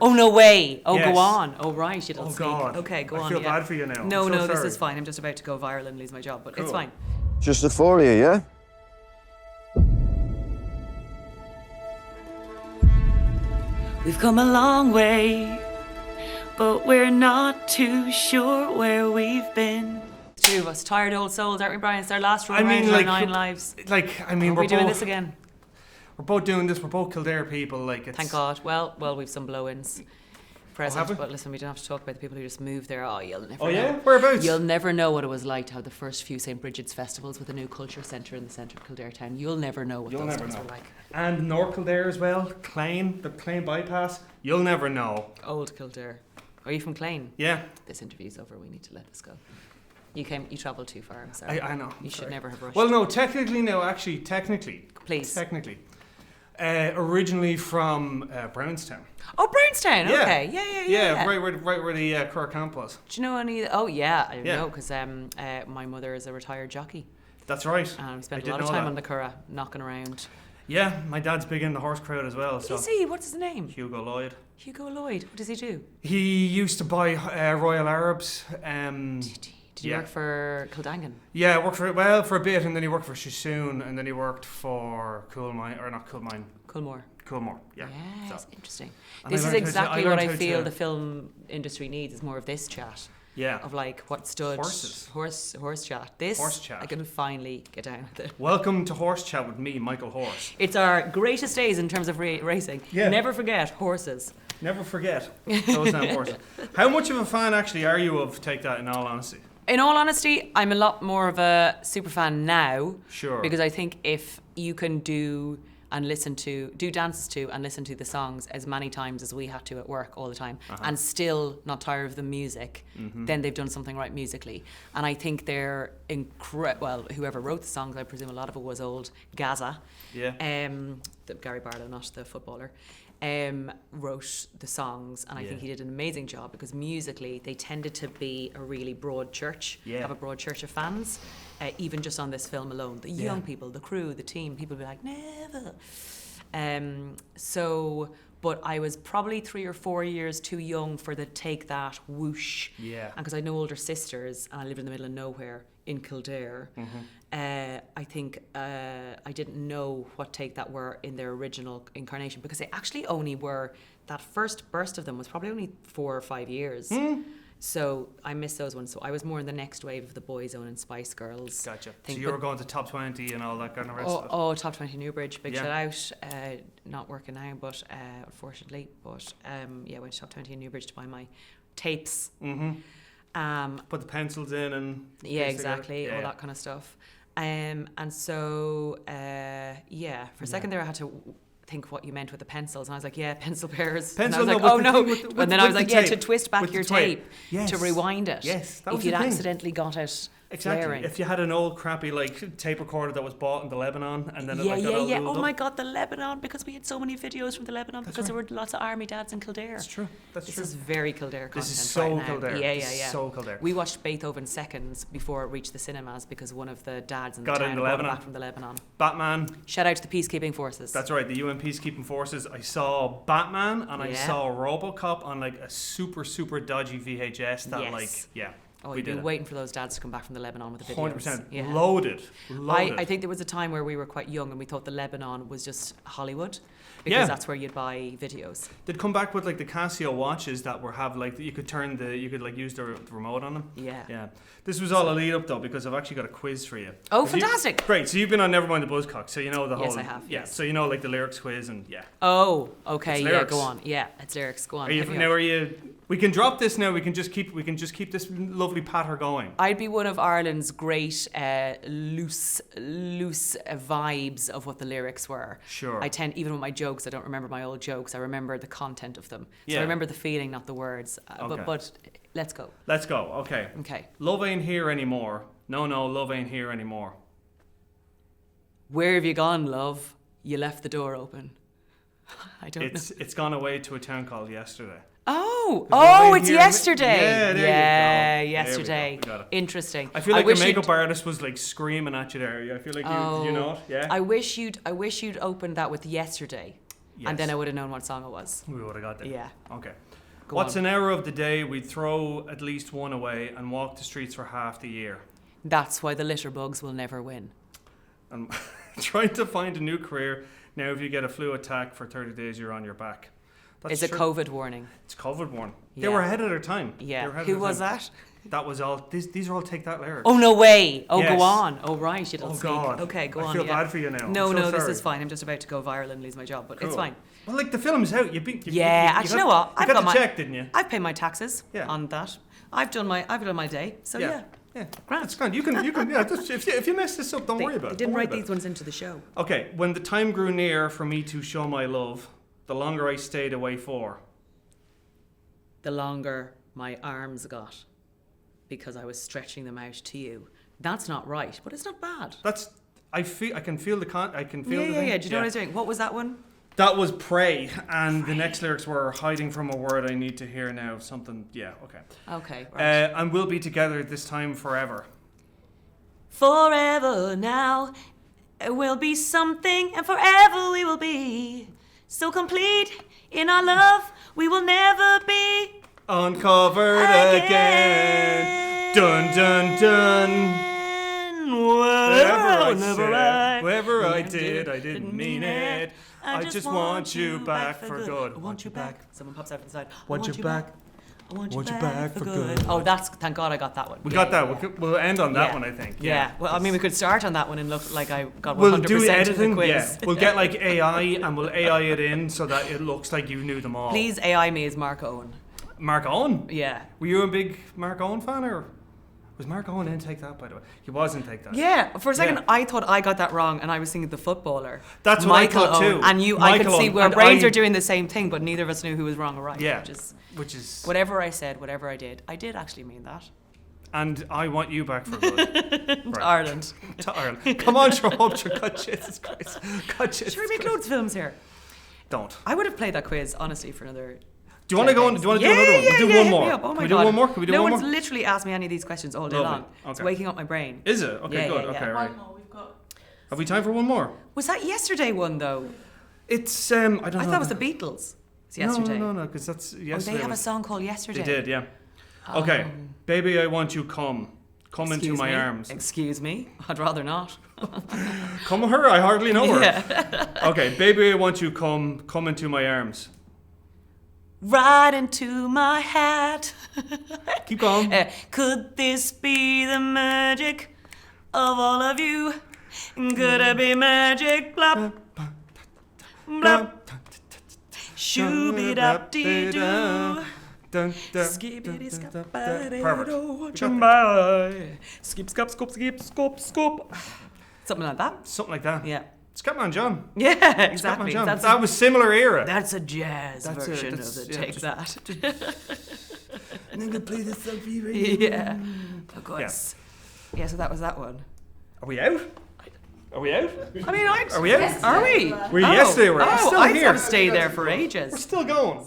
Oh, no way. Oh, Yes. go on. Oh, right. You don't speak. God. Okay, go on. I feel yeah. bad for you now. No, I'm so this sorry. is fine. I'm just about to go viral and lose my job, but it's Cool. fine. Just the four of you, yeah? We've come a long way, but we're not too sure where we've been. Two of us, tired old souls, aren't we, Brian? It's our last run around our 9 lives. We're We're doing this again. We're both doing this. We're both Kildare people. Like, it's. Thank God. Well, we've some blow-ins present, have we? but listen, we don't have to talk about the people who just moved there. Oh, you'll never Oh know. yeah, whereabouts? You'll never know what it was like to have the first few St. Bridget's festivals with a new culture centre in the centre of Kildare town. You'll never know what those things were like. And North Kildare as well. Clane, the Clane bypass. You'll never know. Old Kildare. Are you from Clane? Yeah. This interview's over. We need to let this go. You travelled too far. I'm sorry. I know. You should never have rushed. Well, no, technically. Please. Technically. Originally from Brownstown. Oh, Brownstown. Yeah. Okay. Yeah. Right where the Cork camp was. Do you know any? Oh, yeah. I Yeah. know because my mother is a retired jockey. That's right. And we spent I a lot did of know time that. on the Curragh, knocking around. Yeah, my dad's big in the horse crowd as well. So. Is he? What's his name? Hugo Lloyd. Hugo Lloyd. What does he do? He used to buy Royal Arabs. Did he work for Kildangan? Yeah, worked for a bit, and then he worked for Shissoon, and then he worked for Coolmore. Coolmore. Yeah. Yes, So. interesting. And This I is learned how to- exactly I what learned I how feel to- the film industry needs. Is more of this chat. Yeah. Of like what stood Horses. horse chat. This Horse chat. I can finally get down with it. Welcome to Horse Chat with me, Michael Horse. It's our greatest days in terms of racing. Yeah. Never forget horses. Never forget those damn horses. How much of a fan actually are you of Take That, in all honesty? In all honesty, I'm a lot more of a super fan now. Sure. Because I think if you can do dances to and listen to the songs as many times as we had to at work all the time and still not tire of the music, then they've done something right musically. And I think they're well, whoever wrote the songs, I presume a lot of it was old Gaza. Yeah. The Gary Barlow, not the footballer. Wrote the songs, and I think he did an amazing job because musically they tended to be a really broad church, have a broad church of fans, even just on this film alone. The young people, the crew, the team, people would be like, never. But I was probably 3 or 4 years too young for the Take That whoosh. Yeah. And because I had no older sisters and I lived in the middle of nowhere in Kildare, I think I didn't know what Take That were in their original incarnation because they actually only were, that first burst of them was probably only 4 or 5 years. So I missed those ones. So I was more in the next wave of the Boyzone and Spice Girls. Gotcha. So you were going to top 20 and all that kind of rest of it? Oh, top 20 Newbridge, big shout out. Not working now, but unfortunately. But went to top 20 in Newbridge to buy my tapes. Put the pencils in and... exactly, all that kind of stuff. And so, for a second there I had to think what you meant with the pencils, and I was like, pencil pairs. And I was like, oh no. And then I was like, to twist back your tape, to rewind it. Yes, that was if you'd the thing. accidentally got it Exactly. flaring. If you had an old crappy tape recorder that was bought in the Lebanon and then it got all Oh glued my up. God, the Lebanon, because we had so many videos from the Lebanon because there were lots of army dads in Kildare. That's true. This is very Kildare content. This is so right now. Kildare. Yeah. This is so Kildare. We watched Beethoven Seconds before it reached the cinemas because one of the dads in the Got it town in the brought it Lebanon. back from the Lebanon. Batman. Shout out to the peacekeeping forces. That's right, the UN Peacekeeping Forces. I saw Batman and I saw RoboCop on a super, super dodgy VHS that Oh, you've been waiting for those dads to come back from the Lebanon with the videos. 100%. Yeah. Loaded. I think there was a time where we were quite young and we thought the Lebanon was just Hollywood because that's where you'd buy videos. They'd come back with the Casio watches that you could use the remote on them. Yeah. This was all a lead up though because I've actually got a quiz for you. Oh, fantastic. Great. So you've been on Nevermind the Buzzcock, so you know the whole. Yes, I have. Yeah. Yes. So you know the lyrics quiz and Oh, okay. It's Yeah, lyrics. go on. Yeah, it's lyrics. Go on. We can drop this now. We can just keep this lovely patter going. I'd be one of Ireland's great loose vibes of what the lyrics were. Sure. I tend, even with my jokes, I don't remember my old jokes. I remember the content of them. Yeah. So I remember the feeling, not the words. Okay. But let's go. Let's go. Okay. Okay. Love ain't here anymore. No, love ain't here anymore. Where have you gone, love? You left the door open. I don't know. It's gone away to a town called Yesterday. It's yesterday. Yeah, there you go. Yesterday. We got it. Interesting. I feel like the makeup artist was screaming at you there. I feel like you know it. Yeah. I wish you'd opened that with yesterday. Yes. And then I would have known what song it was. We would have got there. Yeah. Okay. Go What's on. an hour of the day we'd throw at least one away and walk the streets for half the year? That's why the litter bugs will never win. And trying to find a new career. Now, if you get a flu attack for 30 days, you're on your back. It's a COVID warning. It's COVID warning. They Yeah. were ahead of their time. Yeah. They were ahead Who of their was time. that? That was all. These are all Take That lyrics. Oh, no way. Oh, Yes. go on. Oh, right. You don't Oh, sneak. God. Okay, go on. I feel yeah. bad for you now. No, I'm so no, this sorry. is fine. I'm just about to go viral and lose my job, but it's Cool. fine. Well, like the film's out. You Actually, you know what? You got the check, didn't you? I've paid my taxes Yeah. on that. I've done my day. So yeah. Yeah. Grand. That's grand. You can. Yeah. Just, if you mess this up, don't worry about They it. didn't Don't worry write about these ones into the show. it. Okay. When the time grew near for me to show my love, the longer I stayed away for. The longer my arms got, because I was stretching them out to you. That's not right, but it's not bad. That's. I can feel the I can feel the Yeah. thing. Do you know what I was doing? What was that one? That was Pray, and the next lyrics were hiding from a word I need to hear now. Something. Yeah. Okay. Okay. Right. And we'll be together this time forever. Forever now, it will be something, and forever we will be so complete in our love. We will never be Uncovered again. Dun dun dun. Whatever I did, I didn't mean it. I just want you back for good. I want you back. Someone pops out from the side. Want you back. I want you back for good. Oh, thank God I got that one. We got that. We'll end on that one, I think. Yeah. Well, I mean, we could start on that one and look like I got 100% We'll do of the editing. quiz. Yeah. We'll get like AI and we'll AI it in so that it looks like you knew them all. Please AI me as Mark Owen. Mark Owen? Yeah. Were you a big Mark Owen fan, or was Mark Owen in Take That, by the way? He was in Take That. Yeah, for a second Yeah. I thought I got that wrong and I was thinking the footballer. That's what Michael I thought Owen. too. And I Michael could see Owen. where And brains I- are doing the same thing, but neither of us knew who was wrong or right. Yeah. Which is is. whatever I said, whatever I did actually mean that. And I want you back for good. To Ireland. To Ireland. Come on, show up, sure. God, Jesus Christ. God, Jesus Sure, we make Christ. loads of films here. Don't. I would have played that quiz, honestly, for another... Do you want to go on? Do you want to do another one? We'll do one hit me more. up. Oh Can my we God. do one more? Can we do no one one's more? literally asked me any of these questions all day Lovely. long. It's Okay. waking up my brain. Is it? Okay, Yeah, good. yeah, Okay, yeah. right. Have we time for one more? Was that yesterday one, though? It's, I don't know. I thought it was the Beatles. It's yesterday. No, because that's Oh, yesterday. they have a song called Yesterday. They did, yeah. Okay. Baby, I want you come into Excuse my me? arms. Excuse me? I'd rather not. Come her, I hardly know her. Yeah. Okay, baby, I want you come into my arms. Right into my hat. Keep going. Could this be the magic of all of you? Could it be magic? Blop. Blop. Shoo-be-dap-dee-doo. Skip, skip, scoop, skip, scoop, scoop. Something like that. Something like that. Yeah. Scatman John. Yeah, Scatman exactly. John. That's that was similar era. That's a jazz That's version that's- of the yeah, Take just- That. And I'm gonna play the selfie radio. Yeah, of course. Yeah, so that was that one. Are we out? Are we out? I mean, Are we out? Are we? Yesterday we're still I here. have stayed there for ages. We're still going.